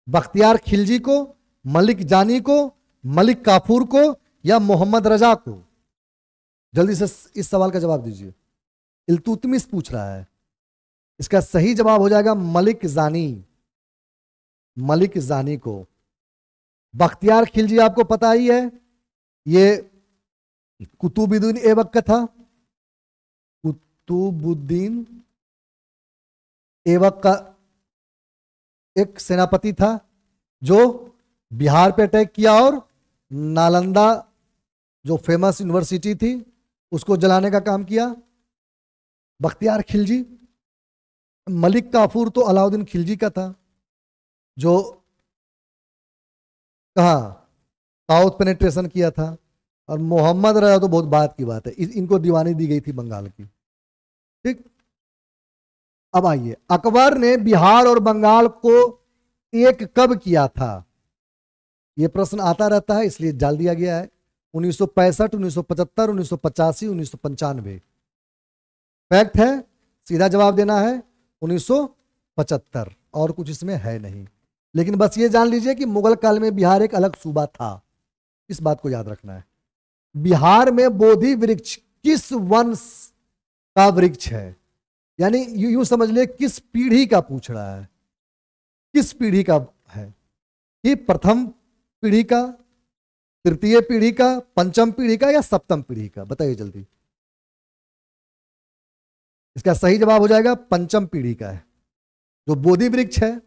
बख्तियार खिलजी को, मलिक जानी को, मलिक काफूर को या मोहम्मद रजा को? जल्दी से इस सवाल का जवाब दीजिए। इल्तुतमिश पूछ रहा है, इसका सही जवाब हो जाएगा मलिक जानी। मलिक जानी को। बख्तियार खिलजी आपको पता ही है, ये कुतुबुद्दीन ऐबक का था। कुतुबुद्दीन ऐबक का एक सेनापति था जो बिहार पे अटैक किया और नालंदा जो फेमस यूनिवर्सिटी थी उसको जलाने का काम किया। बख्तियार खिलजी। मलिक काफूर तो अलाउद्दीन खिलजी का था, जो कहा साउथ पेनिट्रेशन किया था। और मोहम्मद रजा तो बहुत बात की बात है, इनको दीवानी दी गई थी बंगाल की। ठीक। अब आइए, अकबर ने बिहार और बंगाल को एक कब किया था? ये प्रश्न आता रहता है इसलिए डाल दिया गया है। 1965, 1975, 1985, 1995। फैक्ट है, सीधा जवाब देना है 1975, और कुछ इसमें है नहीं। लेकिन बस ये जान लीजिए कि मुगल काल में बिहार एक अलग सूबा था, इस बात को याद रखना है। बिहार में बोधि वृक्ष किस वंश का वृक्ष है, यानी यूं समझ ले किस पीढ़ी का पूछ रहा है, किस पीढ़ी का है, कि प्रथम पीढ़ी का, तृतीय पीढ़ी का, पंचम पीढ़ी का या सप्तम पीढ़ी का, बताइए जल्दी। इसका सही जवाब हो जाएगा पंचम पीढ़ी का है। जो बोधि वृक्ष है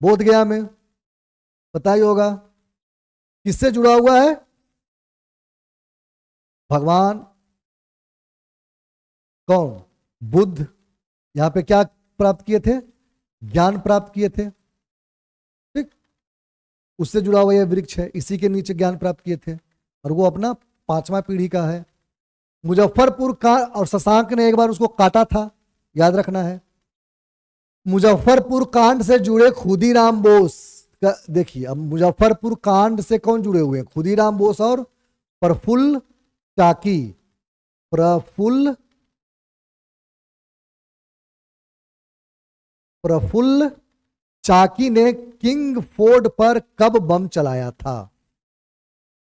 बोध गया में, बताइए होगा किससे जुड़ा हुआ है, भगवान कौन, बुद्ध। यहां पे क्या प्राप्त किए थे, ज्ञान प्राप्त किए थे, ठीक, उससे जुड़ा हुआ यह वृक्ष है, इसी के नीचे ज्ञान प्राप्त किए थे, और वो अपना 5वां पीढ़ी का है। मुजफ्फरपुर का, और शशांक ने एक बार उसको काटा था, याद रखना है। मुजफ्फरपुर कांड से जुड़े खुदीराम बोस का देखिए, अब मुजफ्फरपुर कांड से कौन जुड़े हुए हैं, खुदीराम बोस और प्रफुल्ल चाकी। प्रफुल्ल चाकी ने किंग फोर्ड पर कब बम चलाया था।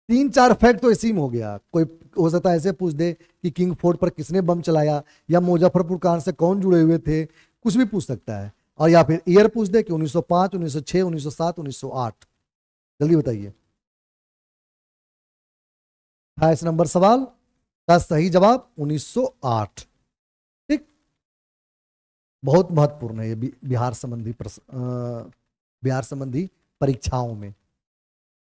3-4 फैक्ट तो इसी में हो गया। कोई हो सकता है ऐसे पूछ दे कि किंग फोर्ड पर किसने बम चलाया, या मुजफ्फरपुर कांड से कौन जुड़े हुए थे, कुछ भी पूछ सकता है। और या फिर ईयर पूछ दे कि 1905, 1906, 1907, 1908। जल्दी बताइए। 28 नंबर सवाल का सही जवाब 1908। ठीक, बहुत महत्वपूर्ण है ये बिहार संबंधी परीक्षाओं में।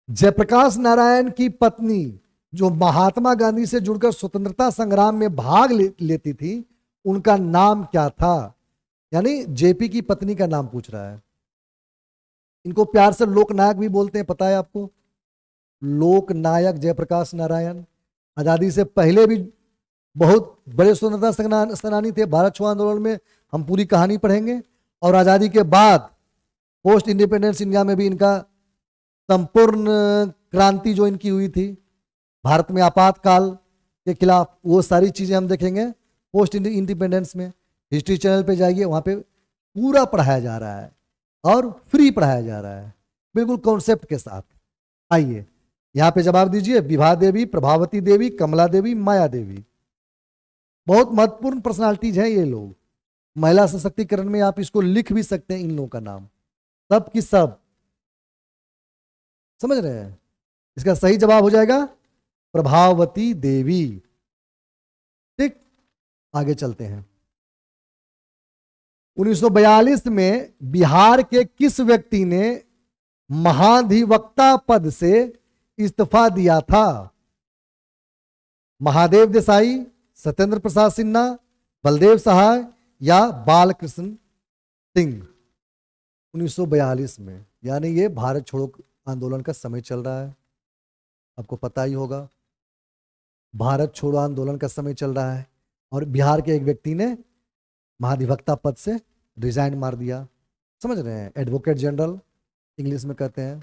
जयप्रकाश नारायण की पत्नी जो महात्मा गांधी से जुड़कर स्वतंत्रता संग्राम में भाग लेती थी, उनका नाम क्या था, यानी जेपी की पत्नी का नाम पूछ रहा है। इनको प्यार से लोकनायक भी बोलते हैं, पता है आपको, लोकनायक जयप्रकाश नारायण। आजादी से पहले भी बहुत बड़े स्वतंत्रता सेनानी थे। भारत छोड़ो आंदोलन में हम पूरी कहानी पढ़ेंगे, और आजादी के बाद पोस्ट इंडिपेंडेंस इंडिया में भी इनका संपूर्ण क्रांति जो इनकी हुई थी भारत में आपातकाल के खिलाफ, वो सारी चीजें हम देखेंगे पोस्ट इंडिपेंडेंस में। हिस्ट्री चैनल पे जाइए, वहां पे पूरा पढ़ाया जा रहा है और फ्री पढ़ाया जा रहा है, बिल्कुल कॉन्सेप्ट के साथ। आइए यहां पे जवाब दीजिए। विभा देवी, प्रभावती देवी, कमला देवी, माया देवी। बहुत महत्वपूर्ण पर्सनालिटीज हैं ये लोग। महिला सशक्तिकरण में आप इसको लिख भी सकते हैं, इन लोगों का नाम, सब की सब, समझ रहे हैं। इसका सही जवाब हो जाएगा प्रभावती देवी। ठीक, आगे चलते हैं। 1942 में बिहार के किस व्यक्ति ने महाधिवक्ता पद से इस्तीफा दिया था। महादेव देसाई, सत्येंद्र प्रसाद सिन्हा, बलदेव सहाय या बालकृष्ण सिंह। 1942 में, यानी ये भारत छोड़ो आंदोलन का समय चल रहा है, आपको पता ही होगा। भारत छोड़ो आंदोलन का समय चल रहा है, और बिहार के एक व्यक्ति ने महाधिवक्ता पद से रिजाइन मार दिया। समझ रहे हैं, एडवोकेट जनरल इंग्लिश में कहते हैं।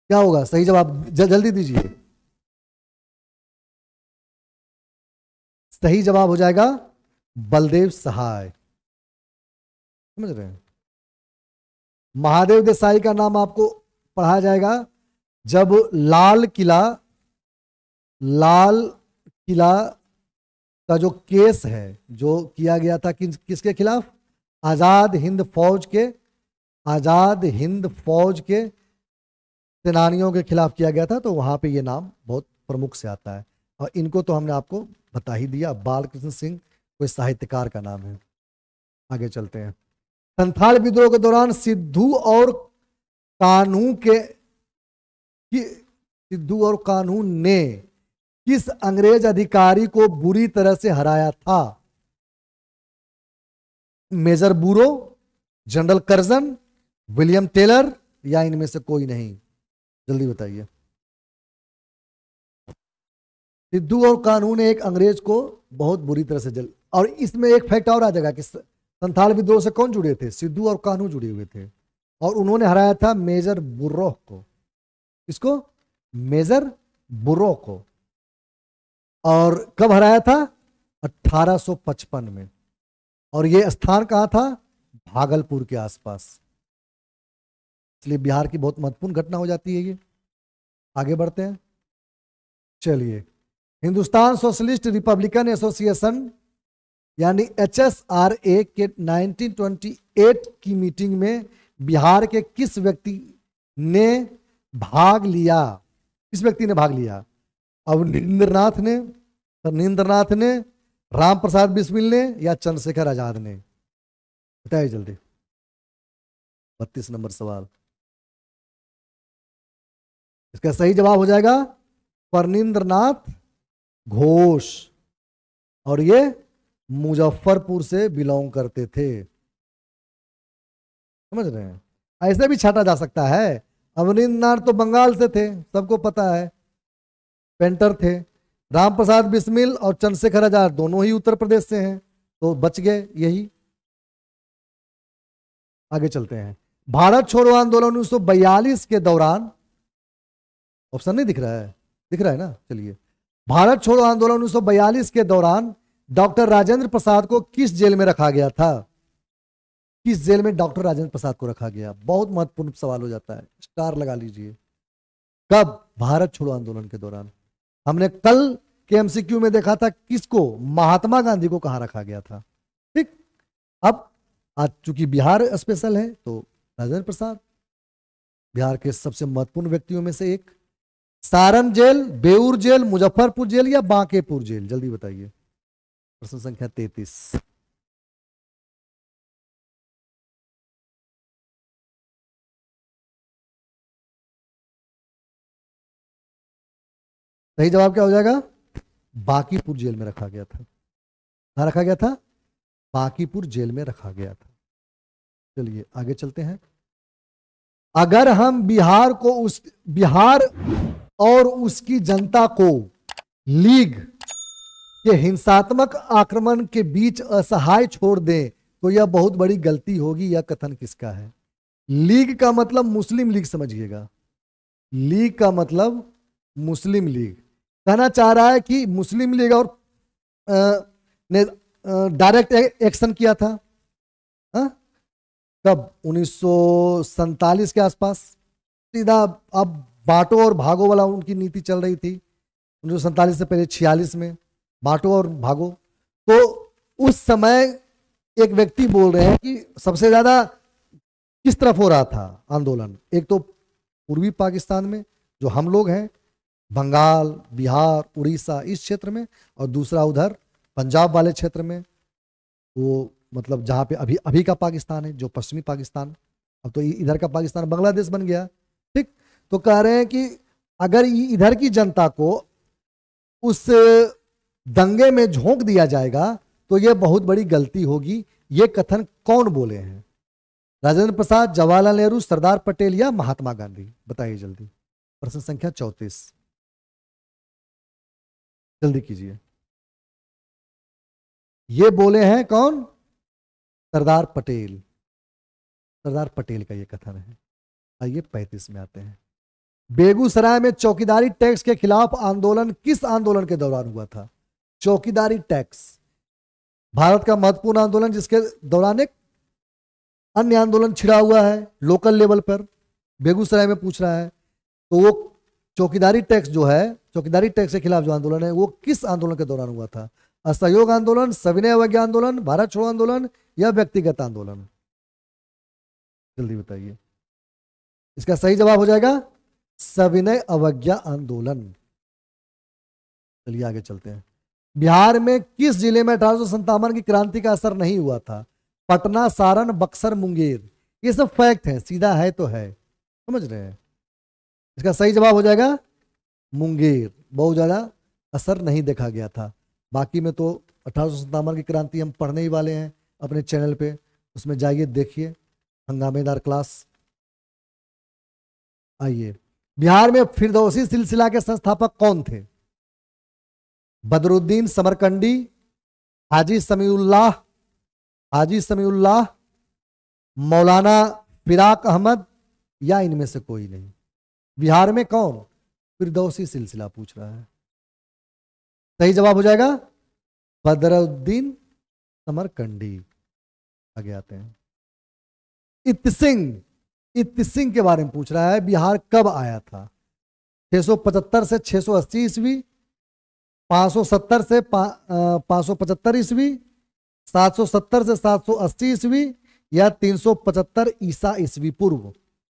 क्या होगा सही जवाब, जल्दी दीजिए। सही जवाब हो जाएगा बलदेव सहाय। समझ रहे हैं। महादेव देसाई का नाम आपको पढ़ाया जाएगा जब लाल किला का जो केस है, जो किया गया था किसके खिलाफ, आजाद हिंद फौज के सेनानियों के खिलाफ किया गया था, तो वहां पे ये नाम बहुत प्रमुख से आता है। और इनको तो हमने आपको बता ही दिया। बालकृष्ण सिंह कोई साहित्यकार का नाम है। आगे चलते हैं। संथाल विद्रोह के दौरान सिद्धू और कान्हू ने किस अंग्रेज अधिकारी को बुरी तरह से हराया था। मेजर बुरो, जनरल कर्जन, विलियम टेलर या इनमें से कोई नहीं। जल्दी बताइए। सिद्धू और कान्हू ने एक अंग्रेज को बहुत बुरी तरह से और इसमें एक फैक्ट और आ जाएगा कि संथाल विद्रोह से कौन जुड़े थे, सिद्धू और कान्हू जुड़े हुए थे। और उन्होंने हराया था मेजर बुर्रो को। किसको? मेजर बुर्रो को। और कब हराया था? 1855 में। और यह स्थान कहां था? भागलपुर के आसपास। इसलिए बिहार की बहुत महत्वपूर्ण घटना हो जाती है ये। आगे बढ़ते हैं। चलिए, हिंदुस्तान सोशलिस्ट रिपब्लिकन एसोसिएशन यानी HSRA के 1928 की मीटिंग में बिहार के किस व्यक्ति ने भाग लिया? किस व्यक्ति ने भाग लिया? अवनींद्रनाथ ने, नींद्रनाथ ने, राम प्रसाद बिस्मिल ने, या चंद्रशेखर आजाद ने? बताइए जल्दी। 32 नंबर सवाल। इसका सही जवाब हो जाएगा फणींद्रनाथ घोष। और ये मुजफ्फरपुर से बिलोंग करते थे। समझ रहे हैं? ऐसे भी छाटा जा सकता है। अवनींद्रनाथ तो बंगाल से थे, सबको पता है, पेंटर थे। राम प्रसाद बिस्मिल और चंद्रशेखर आजाद दोनों ही उत्तर प्रदेश से हैं, तो बच गए यही। आगे चलते हैं। भारत छोड़ो आंदोलन 1942 के दौरान, ऑप्शन नहीं दिख रहा है? दिख रहा है ना? चलिए, भारत छोड़ो आंदोलन 1942 के दौरान डॉक्टर राजेंद्र प्रसाद को किस जेल में रखा गया था? किस जेल में डॉक्टर राजेंद्र प्रसाद को रखा गया? बहुत महत्वपूर्ण सवाल हो जाता है, स्टार लगा लीजिए। कब? भारत छोड़ो आंदोलन के दौरान। हमने कल के MCQ में देखा था किसको? महात्मा गांधी को कहां रखा गया था। ठीक, अब आज चूंकि बिहार स्पेशल है तो राजेंद्र प्रसाद बिहार के सबसे महत्वपूर्ण व्यक्तियों में से एक। Saran jail, Beur jail, Muzaffarpur jail या बांकेपुर जेल? जल्दी बताइए। प्रश्न संख्या 33। सही जवाब क्या हो जाएगा? बांकीपुर जेल में रखा गया था। कहां रखा गया था? बांकीपुर जेल में रखा गया था। चलिए आगे चलते हैं। अगर हम बिहार और उसकी जनता को लीग के हिंसात्मक आक्रमण के बीच असहाय छोड़ दें तो यह बहुत बड़ी गलती होगी। यह कथन किसका है? लीग का मतलब मुस्लिम लीग समझिएगा। लीग का मतलब मुस्लिम लीग। कहना चाह रहा है कि मुस्लिम लीग और ने डायरेक्ट एक्शन किया था। कब? 1947 के आसपास। सीधा अब बांटो और भागो वाला उनकी नीति चल रही थी 1947 से पहले। 46 में बांटो और भागो। तो उस समय एक व्यक्ति बोल रहे हैं कि सबसे ज्यादा किस तरफ हो रहा था आंदोलन? एक तो पूर्वी पाकिस्तान में जो हम लोग हैं, बंगाल, बिहार, उड़ीसा, इस क्षेत्र में, और दूसरा उधर पंजाब वाले क्षेत्र में, वो मतलब जहां पे अभी अभी का पाकिस्तान है, जो पश्चिमी पाकिस्तान। अब तो इधर का पाकिस्तान बांग्लादेश बन गया। ठीक, तो कह रहे हैं कि अगर इधर की जनता को उस दंगे में झोंक दिया जाएगा तो यह बहुत बड़ी गलती होगी। ये कथन कौन बोले हैं? राजेंद्र प्रसाद, जवाहरलाल नेहरू, सरदार पटेल या महात्मा गांधी? बताइए जल्दी। प्रश्न संख्या 34। जल्दी कीजिए। ये बोले हैं कौन? सरदार पटेल। सरदार पटेल का ये कथन है। आइए 35 में आते हैं। बेगूसराय में चौकीदारी टैक्स के खिलाफ आंदोलन किस आंदोलन के दौरान हुआ था? चौकीदारी टैक्स भारत का महत्वपूर्ण आंदोलन, जिसके दौरान एक अन्य आंदोलन छिड़ा हुआ है लोकल लेवल पर। बेगूसराय में पूछ रहा है, तो वो चौकीदारी टैक्स जो है, चौकीदारी टैक्स के खिलाफ जो आंदोलन है, वो किस आंदोलन के दौरान हुआ था? असहयोग आंदोलन, सविनय अवज्ञा आंदोलन, भारत छोड़ो आंदोलन या व्यक्तिगत आंदोलन? जल्दी बताइए। इसका सही जवाब हो जाएगा सविनय अवज्ञा आंदोलन। चलिए आगे चलते हैं। बिहार में किस जिले में 1857 की क्रांति का असर नहीं हुआ था? पटना, सारण, बक्सर, मुंगेर? ये सब फैक्ट है, सीधा है तो है, समझ रहे हैं। इसका सही जवाब हो जाएगा मुंगेर। बहुत ज्यादा असर नहीं देखा गया था। बाकी में तो 1857 की क्रांति हम पढ़ने ही वाले हैं अपने चैनल पे, उसमें जाइए देखिए, हंगामेदार क्लास। आइए, बिहार में फिरदौसी सिलसिला के संस्थापक कौन थे? बदरुद्दीन समरकंडी, हाजी समीउल्लाह, मौलाना फिराक अहमद या इनमें से कोई नहीं। बिहार में कौन? फिरदौसी सिलसिला पूछ रहा है। सही जवाब हो जाएगा बदरुद्दीन समरकंडी। आगे आते हैं। इत्सिंग के बारे में पूछ रहा है, बिहार कब आया था? 675 से 680 ईस्वी, 570 से 575 ईस्वी, 770 से 780 ईस्वी, या 375 ईसा ईस्वी पूर्व।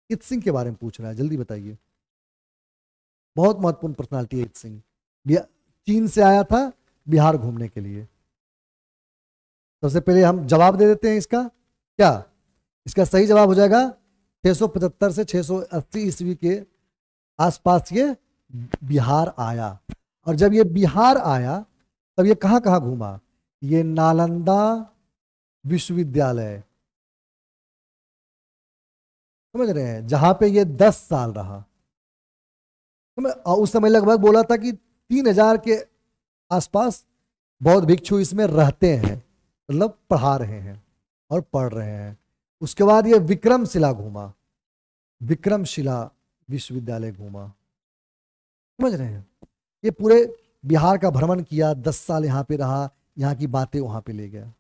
इत्सिंग के बारे में पूछ रहा है, जल्दी बताइए। बहुत महत्वपूर्ण पर्सनालिटी है इत्सिंग। चीन से आया था बिहार घूमने के लिए। सबसे पहले हम जवाब दे देते हैं इसका। क्या इसका सही जवाब हो जाएगा 675 से 680 ईस्वी के आसपास ये बिहार आया। और जब ये बिहार आया तब ये कहां कहां घूमा? ये नालंदा विश्वविद्यालय, समझ रहे हैं, जहां पे ये 10 साल रहा। उस समय लगभग बोला था कि 3000 के आसपास बौद्ध भिक्षु इसमें रहते हैं, मतलब पढ़ा रहे हैं और पढ़ रहे हैं। उसके बाद ये विक्रमशिला घूमा, विक्रमशिला विश्वविद्यालय घूमा, समझ रहे हैं। ये पूरे बिहार का भ्रमण किया, 10 साल यहां पे रहा, यहां की बातें वहां पे ले गया।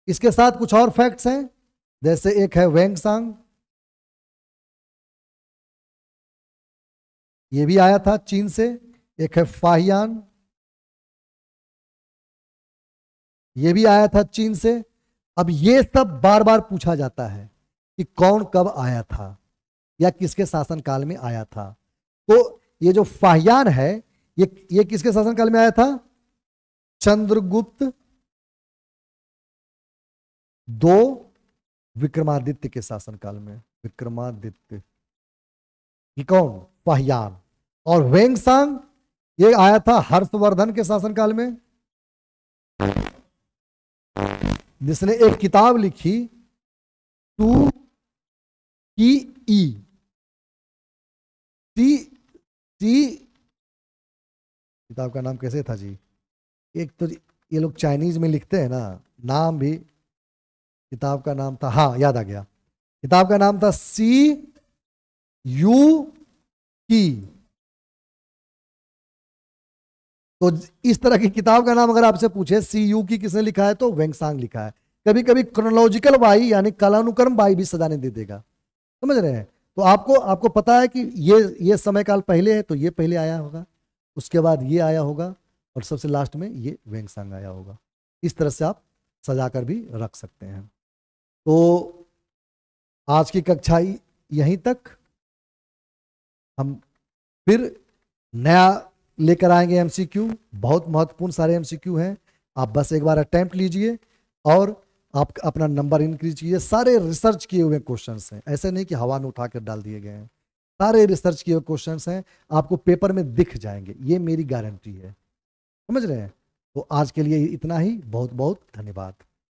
इसके साथ कुछ और फैक्ट्स हैं, जैसे एक है वेंगसांग, ये भी आया था चीन से। एक है फाहियान, ये भी आया था चीन से। अब ये सब बार बार पूछा जाता है कि कौन कब आया था या किसके शासनकाल में आया था। तो ये जो फाहियान है ये किसके शासनकाल में आया था? चंद्रगुप्त दो विक्रमादित्य के शासनकाल में। विक्रमादित्य, ये कौन? फाहियान। और वेंगसांग ये आया था हर्षवर्धन के शासनकाल में, जिसने एक किताब लिखी टू की ई टी। किताब का नाम कैसे था जी? एक तो ये लोग चाइनीज में लिखते हैं ना, नाम भी किताब का नाम था, हाँ याद आ गया, किताब का नाम था CUQ। तो इस तरह की किताब का नाम अगर आपसे पूछे CUQ किसने लिखा है तो वेंगसांग लिखा है। कभी कभी क्रोनोलॉजिकल वाई यानी कालानुक्रम वाई भी सजाने दे देगा, समझ रहे हैं। तो आपको पता है कि ये समय काल पहले है तो ये पहले आया होगा, उसके बाद ये आया होगा, और सबसे लास्ट में ये वेंगसांग आया होगा। इस तरह से आप सजाकर भी रख सकते हैं। तो आज की कक्षा यहीं तक। हम फिर नया लेकर आएंगे MCQ। बहुत महत्वपूर्ण सारे MCQ हैं, आप बस एक बार अटेम्प्ट लीजिए और आप अपना नंबर इंक्रीज कीजिए। सारे रिसर्च किए हुए क्वेश्चंस हैं, ऐसे नहीं कि हवा में उठा कर डाल दिए गए हैं। सारे रिसर्च किए हुए क्वेश्चंस हैं, आपको पेपर में दिख जाएंगे, ये मेरी गारंटी है, समझ रहे हैं। तो आज के लिए इतना ही, बहुत बहुत धन्यवाद।